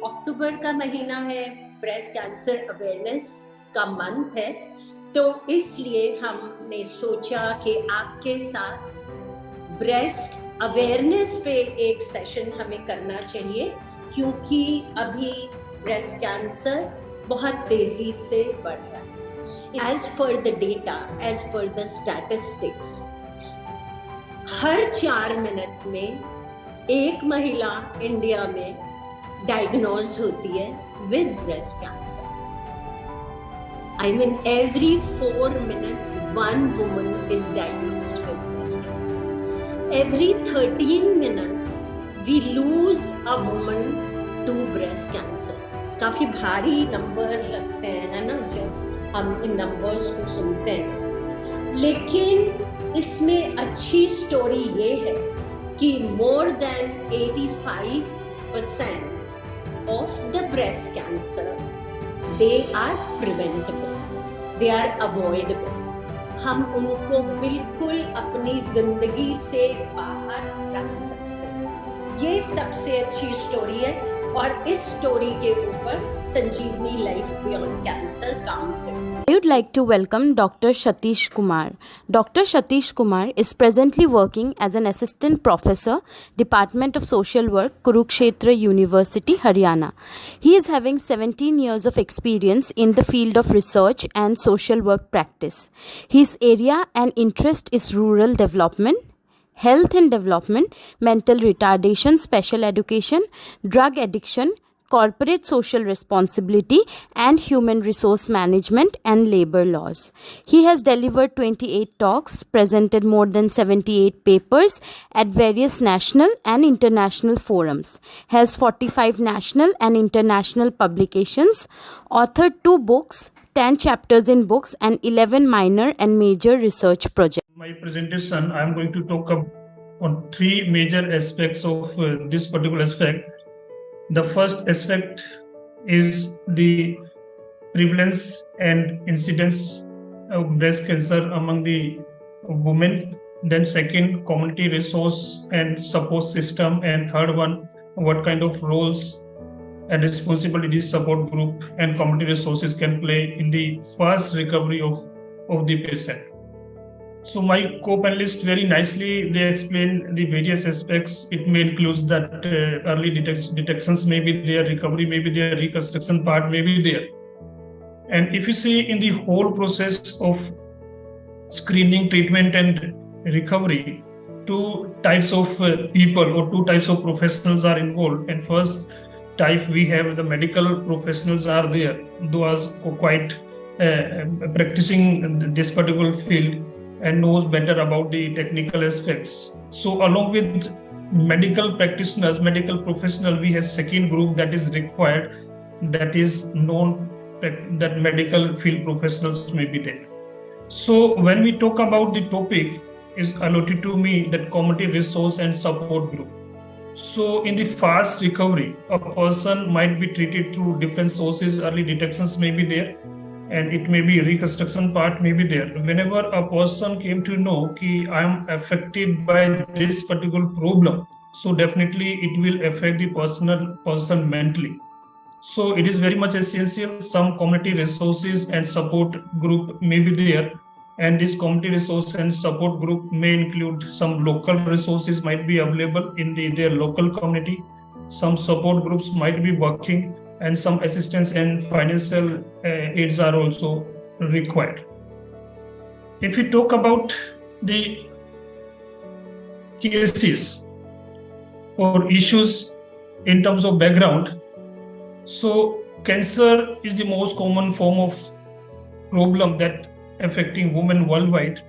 अक्टूबर का महीना है, ब्रेस्ट कैंसर अवेयरनेस का मंथ है, तो इसलिए हमने सोचा कि आपके साथ ब्रेस्ट अवेयरनेस पे एक सेशन हमें करना चाहिए, क्योंकि अभी ब्रेस्ट कैंसर बहुत तेजी से बढ़ रहा है. As per the data, as per the statistics, her 4 minute में एक महिला इंडिया में डायग्नोज होती है with breast cancer. I mean, every 4 minutes, one woman is diagnosed with breast cancer. Every 13 minutes, we lose a woman to breast cancer. काफी भारी numbers लगते हैं, है ना, जब हम इन नंबर्स को सुनते हैं. लेकिन इसमें अच्छी स्टोरी ये है कि more than 85% of the breast cancer, they are preventable, they are avoidable. हम उनको बिल्कुल अपनी जिंदगी से बाहर रख सकते हैं. ये सबसे अच्छी स्टोरी है और इस स्टोरी के ऊपर संजीवनी लाइफ बियॉन्ड कैंसर काम करती है. I would like to welcome Dr. Satish Kumar. Dr. Satish Kumar is presently working as an assistant professor, Department of Social Work, Kurukshetra University, Haryana. He is having 17 years of experience in the field of research and social work practice. His area and interest is rural development, health and development, mental retardation, special education, drug addiction, corporate social responsibility, and human resource management and labor laws. He has delivered 28 talks, presented more than 78 papers at various national and international forums, has 45 national and international publications, authored 2 books, 10 chapters in books, and 11 minor and major research projects. My presentation, I am going to talk on 3 major aspects of this particular aspect. The first aspect is the prevalence and incidence of breast cancer among the women. Then second, community resource and support system. And third one, what kind of roles and responsibilities support group and community resources can play in the fast recovery of the patient. So my co-panelists very nicely, they explain the various aspects. It may include that early detections may be there, recovery may be there, reconstruction part may be there. And if you see in the whole process of screening, treatment and recovery, 2 types of people or 2 types of professionals are involved. And first type, we have the medical professionals are there, those who quite practicing this particular field and knows better about the technical aspects. So along with medical practitioners, medical professional, we have second group that is required, that is known that medical field professionals may be there. So when we talk about the topic is allotted to me, that community resource and support group. So in the fast recovery, a person might be treated through different sources, early detections may be there, and it may be reconstruction part may be there. Whenever a person came to know that I am affected by this particular problem, so definitely it will affect the person mentally. So it is very much essential. Some community resources and support group may be there, and this community resource and support group may include some local resources might be available in their local community. Some support groups might be working, and some assistance and financial aids are also required. If we talk about the cases or issues in terms of background, so cancer is the most common form of problem that affecting women worldwide.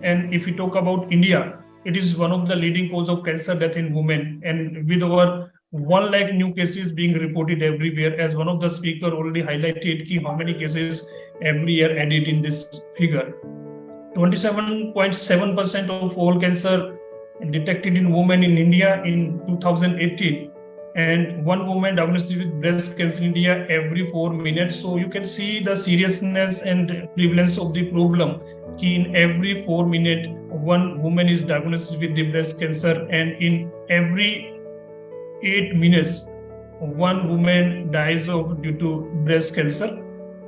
And if we talk about India, it is one of the leading cause of cancer death in women, and with over 1 lakh new cases being reported everywhere, as one of the speaker already highlighted how many cases every year added in this figure. 27.7% of all cancer detected in women in India in 2018, and 1 woman diagnosed with breast cancer in India every 4 minutes. So you can see the seriousness and prevalence of the problem. In every 4 minutes, 1 woman is diagnosed with the breast cancer, and in every 8 minutes, one woman dies due to breast cancer.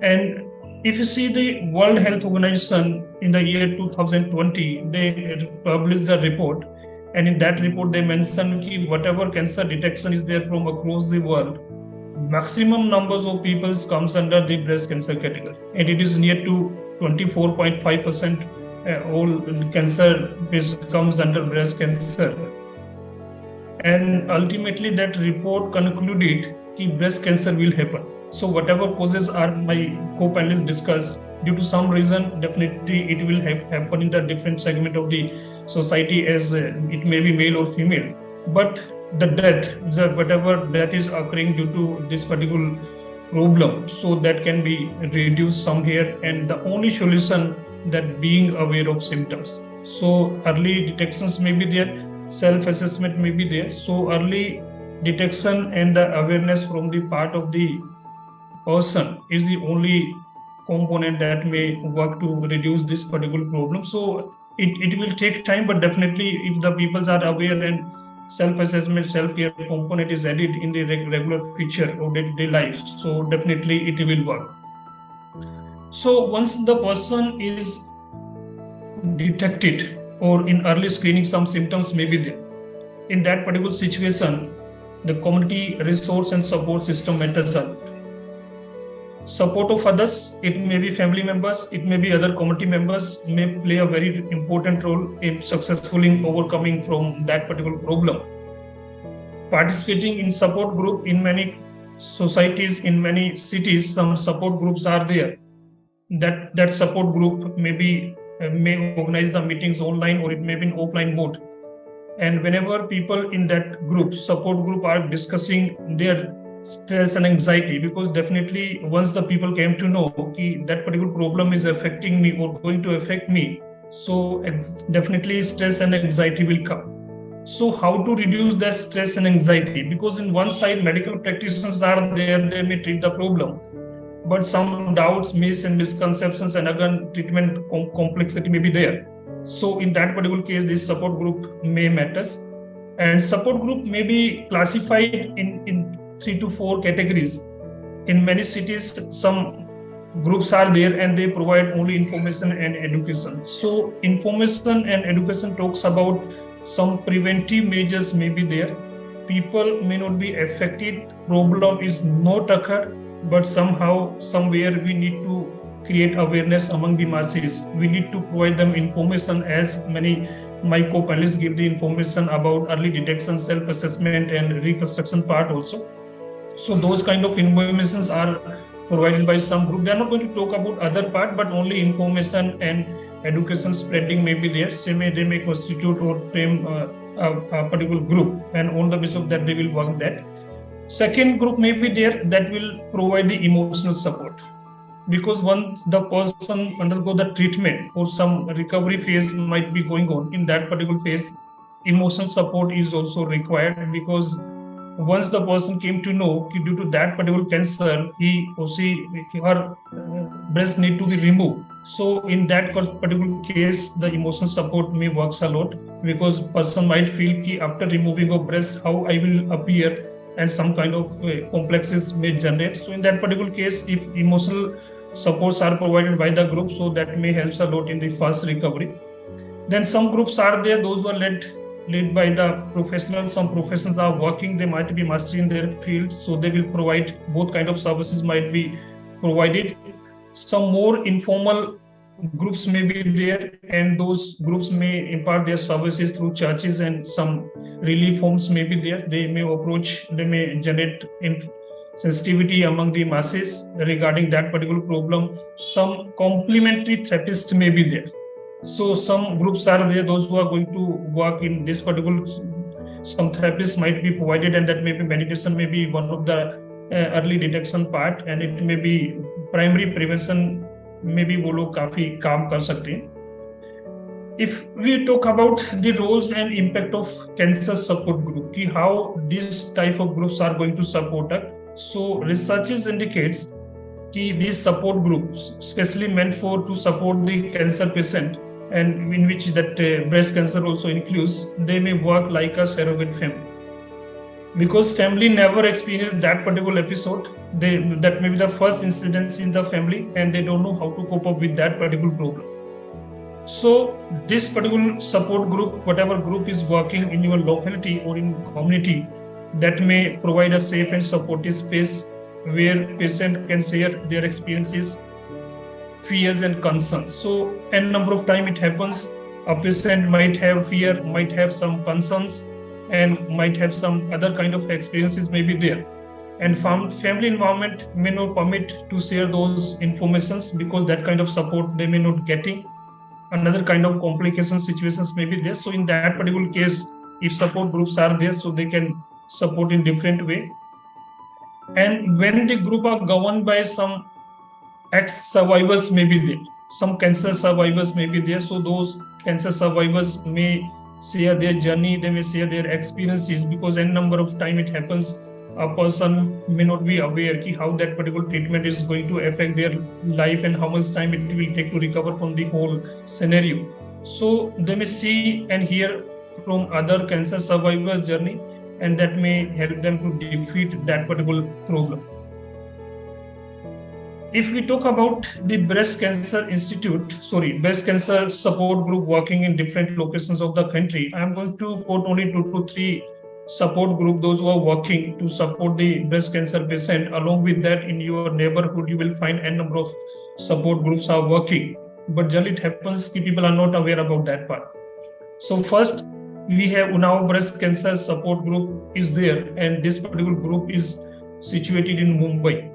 And if you see the World Health Organization in the year 2020, they published a report, and in that report they mentioned that whatever cancer detection is there from across the world, maximum numbers of people comes under the breast cancer category, and it is near to 24.5% all cancer comes under breast cancer. And ultimately that report concluded that breast cancer will happen. So whatever causes are my co-panelists discussed, due to some reason, definitely it will happen in the different segment of the society, as it may be male or female. But the death, whatever death is occurring due to this particular problem, so that can be reduced some here. And the only solution that being aware of symptoms. So early detections may be there, self-assessment may be there. So early detection and the awareness from the part of the person is the only component that may work to reduce this particular problem. So it will take time, but definitely if the people are aware and self-assessment, self-care component is added in the regular feature of day-to-day life, so definitely it will work. So once the person is detected or in early screening, some symptoms may be there. In that particular situation, the community resource and support system matters a lot. Support of others, it may be family members, it may be other community members, may play a very important role in successfully overcoming from that particular problem. Participating in support group in many societies, in many cities, some support groups are there. That support group may organize the meetings online, or it may be in offline mode. And whenever people in that group, support group, are discussing their stress and anxiety, because definitely once the people came to know that particular problem is affecting me or going to affect me, so definitely stress and anxiety will come. So how to reduce that stress and anxiety? Because in one side, medical practitioners are there, they may treat the problem, but some doubts, myths and misconceptions, and again treatment complexity may be there. So in that particular case, this support group may matter. And support group may be classified in 3 to 4 categories. In many cities, some groups are there and they provide only information and education. So information and education talks about some preventive measures may be there. People may not be affected, problem is not occurred, but somehow, somewhere we need to create awareness among the masses. We need to provide them information, as many my co-panelists give the information about early detection, self-assessment and reconstruction part also. So those kind of informations are provided by some group. They are not going to talk about other part, but only information and education spreading may be there. They may constitute or frame a particular group, and on the basis of that they will work that. Second group may be there that will provide the emotional support, because once the person undergo the treatment or some recovery phase might be going on, in that particular phase, emotional support is also required, because once the person came to know due to that particular cancer, he or she, her breast need to be removed. So in that particular case, the emotional support may works a lot, because person might feel after removing a breast, how I will appear, and some kind of complexes may generate. So in that particular case, if emotional supports are provided by the group, so that may help a lot in the fast recovery. Then some groups are there, those who are led by the professionals. Some professionals are working, they might be master in their field, so they will provide both kind of services might be provided. Some more informal groups may be there, and those groups may impart their services through churches, and some relief homes may be there. They may approach, they may generate sensitivity among the masses regarding that particular problem. Some complementary therapists may be there. So some groups are there, those who are going to work in this particular, some therapists might be provided, and that may be meditation may be one of the early detection part, and it may be primary prevention में भी वो लोग काफी काम कर सकते हैं. If we talk about the roles and impact of cancer support group, ki how these type of groups are going to support us. So researches indicates ki these support groups, especially meant to support the cancer patient, and in which that breast cancer also includes, they may work like a surrogate family. because family never experienced that particular episode. That may be the first incidence in the family, and they don't know how to cope up with that particular problem. So this particular support group, whatever group is working in your locality or in community, that may provide a safe and supportive space where patient can share their experiences, fears and concerns. So a number of time it happens, a patient might have fear, might have some concerns, and might have some other kind of experiences may be there. And family environment may not permit to share those informations because that kind of support they may not getting. Another kind of complication situations may be there. So in that particular case, if support groups are there, so they can support in different way. And when the group are governed by some ex-survivors may be there, some cancer survivors may be there. So those cancer survivors may share their journey, they may share their experiences, because a number of time it happens, a person may not be aware how that particular treatment is going to affect their life and how much time it will take to recover from the whole scenario. So they may see and hear from other cancer survivor journey, and that may help them to defeat that particular problem. If we talk about the breast cancer support group working in different locations of the country, I am going to quote only 2 to 3 support group, those who are working to support the breast cancer patient. Along with that, in your neighborhood, you will find a number of support groups are working. But generally it happens people are not aware about that part. So first, we have Unnao breast cancer support group is there, and this particular group is situated in Mumbai.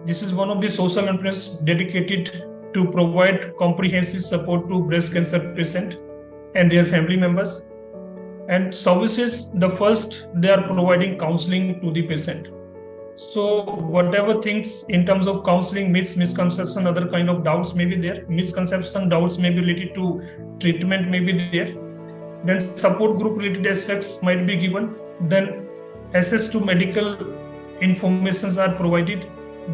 This is one of the social enterprises dedicated to provide comprehensive support to breast cancer patient and their family members. And services, the first, they are providing counseling to the patient. So whatever things in terms of counseling, myths, misconception, other kind of doubts may be there. Misconception, doubts may be related to treatment may be there. Then support group related aspects might be given. Then access to medical informations are provided.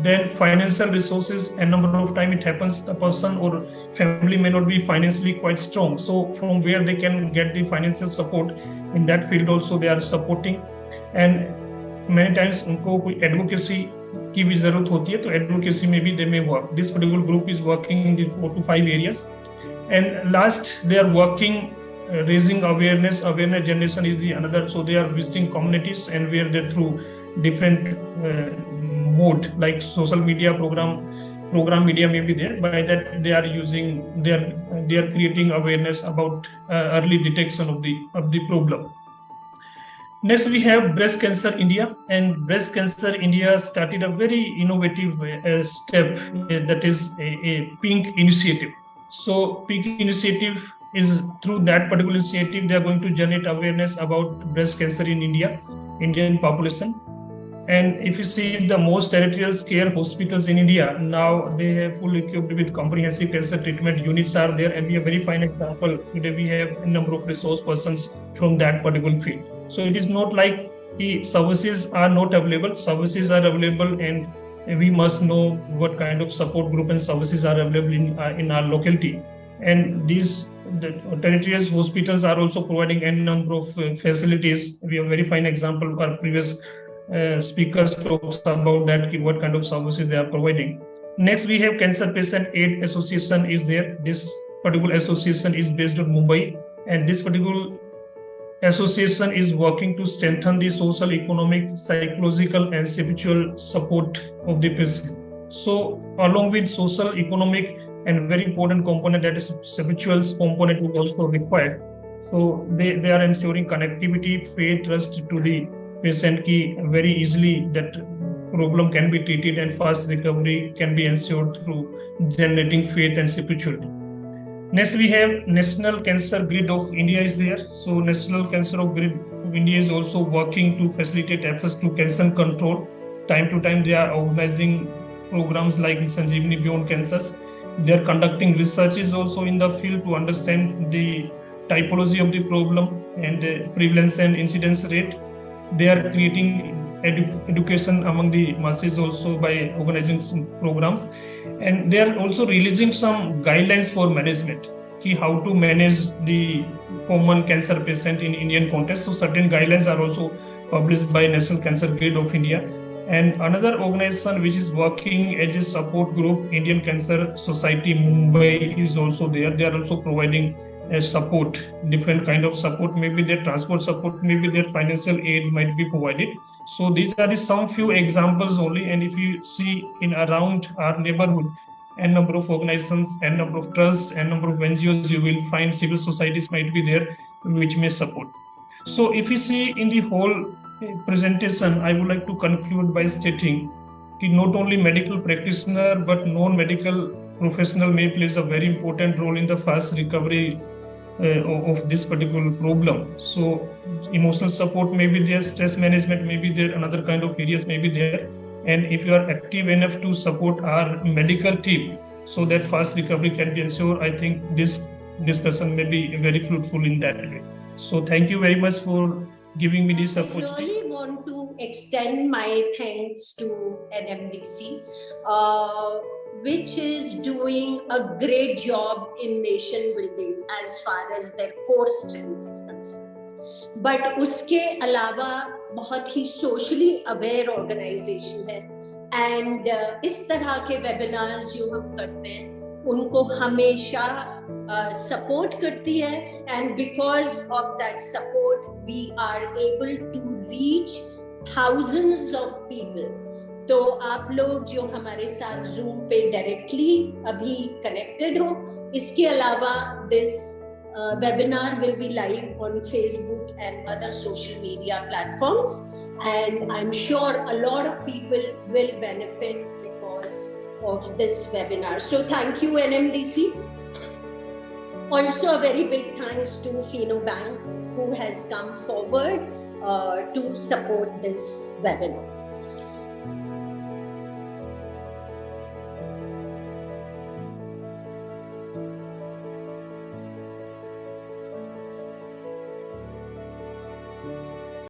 Then financial resources, a number of time it happens the person or family may not be financially quite strong, so from where they can get the financial support, in that field also they are supporting. And many times उनको कोई advocacy की भी जरूरत होती है, तो advocacy में भी they may work. This particular group is working in the 4 to 5 areas. And last, they are working raising awareness generation is the another. So they are visiting communities and where they through different mode like social media program media may be there. By that they are using they are creating awareness about early detection of the problem. Next, we have Breast Cancer India, and Breast Cancer India started a very innovative step that is a PINK initiative. So PINK initiative is through that particular initiative, they are going to generate awareness about breast cancer in Indian population. And if you see the most tertiary care hospitals in India, now they have fully equipped with comprehensive cancer treatment units are there. And we have a very fine example. Today we have a number of resource persons from that particular field. So it is not like the services are not available. Services are available, and we must know what kind of support group and services are available in our locality. And the territorial hospitals are also providing a number of facilities. We have a very fine example. Our previous speakers talks about that, what kind of services they are providing. Next, we have Cancer Patient Aid Association is there. This particular association is based on Mumbai, and this particular association is working to strengthen the social, economic, psychological, and spiritual support of the patient. So, along with social, economic, and very important component, that is spiritual component, is also required. So, they are ensuring connectivity, faith, trust to the patient ki very easily that problem can be treated and fast recovery can be ensured through generating faith and spirituality. Next, we have National Cancer Grid of India is there. So National Cancer Grid of India is also working to facilitate efforts to cancer control. Time to time, they are organizing programs like Sanjeevani Beyond Cancers. They are conducting researches also in the field to understand the typology of the problem and the prevalence and incidence rate. They are creating education among the masses also by organizing some programs, and they are also releasing some guidelines for management, how to manage the common cancer patient in Indian context. So certain guidelines are also published by National Cancer Guild of India. And another organization which is working as a support group, Indian Cancer Society Mumbai, is also there. They are also providing support, different kind of support. Maybe their transport support, maybe their financial aid might be provided. So these are some few examples only. And if you see in around our neighborhood, n number of organizations, n number of trusts, n number of NGOs, you will find civil societies might be there which may support. So if you see in the whole presentation, I would like to conclude by stating that not only medical practitioner but non-medical professional may plays a very important role in the fast recovery of this particular problem. So emotional support may be there, stress management may be there, another kind of areas may be there. And if you are active enough to support our medical team so that fast recovery can be ensured, I think this discussion may be very fruitful in that way. So thank you very much for giving me this opportunity. I really want to extend my thanks to NMDC, which is doing a great job in nation building as far as their core strength is concerned. But उसके अलावा बहुत ही socially aware organization है, and इस तरह के webinars जो हम करते हैं उनको हमेशा support करती है, and because of that support we are able to reach thousands of people. तो आप लोग जो हमारे साथ Zoom पे directly अभी connected हो, इसके अलावा this webinar will be live on Facebook and other social media platforms, and I'm sure a lot of people will benefit because of this webinar. So thank you NMDC. Also a very big thanks to Fino Bank who has come forward to support this webinar.